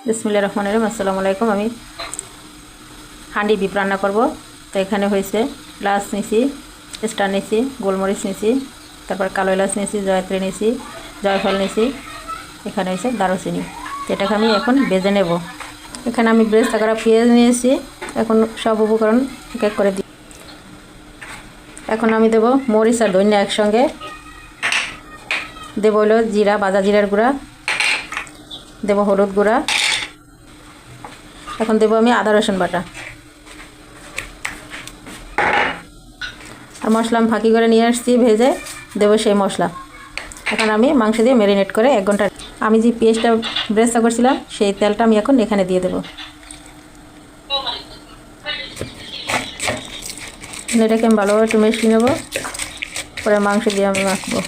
বিসমিল্লাহির রহমানির রহিম। আসসালামু আলাইকুম। আমি হাঁডি বিপ রান্না করব। তো এখানে হয়েছে এলাচ নিছি, স্টার নিছি, গোলমরিচ নিছি, তারপর কালো এলাচ নিছি, জয়ত্রী নিছি, জয়ফল নিছি, এখানে হয়েছে দারুচিনি। এটাকে আমি এখন ভেজে নেব। এখানে আমি বেরেস্তা করা পেঁয়াজ নিয়েছি। এখন সব উপকরণ এক এক করে দিই। এখন আমি দেব মরিচ আর ধনিয়া একসঙ্গে, দেব হলো জিরা, ভাজা জিরার গুঁড়া, দেব হলুদ গুঁড়া, এখন দেব আমি আদা রসুন বাটা আর মশলা আমি ফাঁকি করে নিয়ে আসছি ভেজে, দেব সেই মশলা। এখন আমি মাংস দিয়ে ম্যারিনেট করে 1 ঘন্টা আমি যে পেঁয়াজটা বেরেস্তা করছিলাম সেই তেলটা আমি এখন এখানে দিয়ে দেব। এটাকে আমি ভালোভাবে একটু মিশিয়ে নেব, পরে মাংস দিয়ে আমি মাখবো।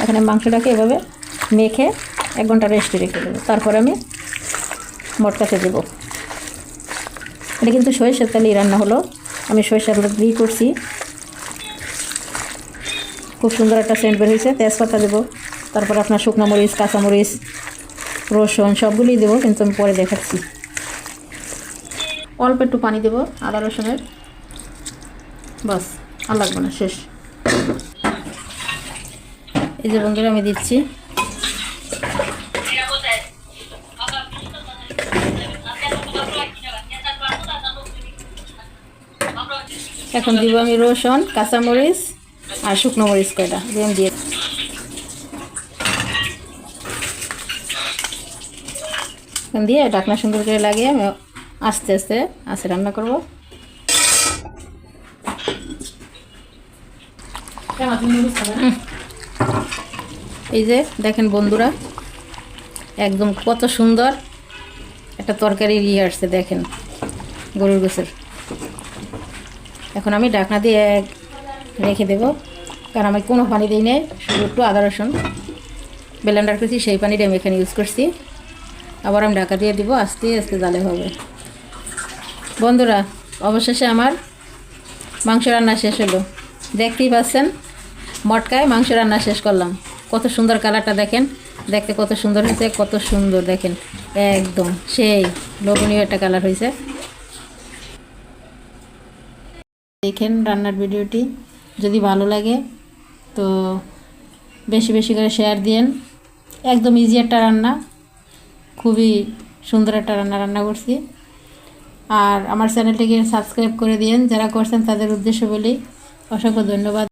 এখানে মাংসটাকে এভাবে মেখে 1 ঘন্টা রেস্টে রেখে দেবো। তারপরে আমি মটকাতে দেবো। এটা কিন্তু সরিষার তেলেই রান্না হলো। আমি সরিষার তেল দিয়ে করছি। খুব সুন্দর একটা সেন্ট বের হয়েছে। তেজপাতা দেবো, তারপর আপনার শুকনো মরিচ, কাঁচামরিচ, রসুন সবগুলোই দেবো, কিন্তু আমি পরে দেখাচ্ছি। অল্প একটু পানি দেবো আদা রসুনের, বাস আর লাগবে না, শেষ। এই যে বন্ধুরা আমি দিচ্ছি। এখন দিব আমি রসুন, কাঁচামরিচ আর শুকনো মরিচ কয়টা দিয়ে দিয়ে ঢাকনা সুন্দর করে লাগিয়ে আমি আস্তে আস্তে রান্না করব। এই যে দেখেন বন্ধুরা, একদম কত সুন্দর একটা তরকারি আসছে, দেখেন গরুর গোশের। এখন আমি ঢাকনা দিয়ে রেখে দেব, কারণ আমি কোনো পানি দিই নাই, শুধু একটু আদা রসুন ব্লেন্ডার করছি সেই পানিটা আমি এখানে ইউজ করছি। আবার আমি ঢাকা দিয়ে দিব, আস্তে আস্তে জালে হবে। বন্ধুরা অবশেষে আমার মাংস রান্না শেষ হলো। দেখতেই পাচ্ছেন, মটকায় মাংস রান্না শেষ করলাম। কত সুন্দর কালারটা দেখেন, দেখতে কত সুন্দর হয়েছে, কত সুন্দর দেখেন, একদম সেই লোভনীয় একটা কালার হয়েছে। দেখেন রান্নার ভিডিওটি যদি ভালো লাগে তো বেশি বেশি করে শেয়ার দিন। একদম ইজি একটা রান্না, খুবই সুন্দর একটা রান্না করছি। আর আমার চ্যানেলটিকে সাবস্ক্রাইব করে দিন, যারা করছেন তাদের উদ্দেশ্য বলি অসংখ্য ধন্যবাদ।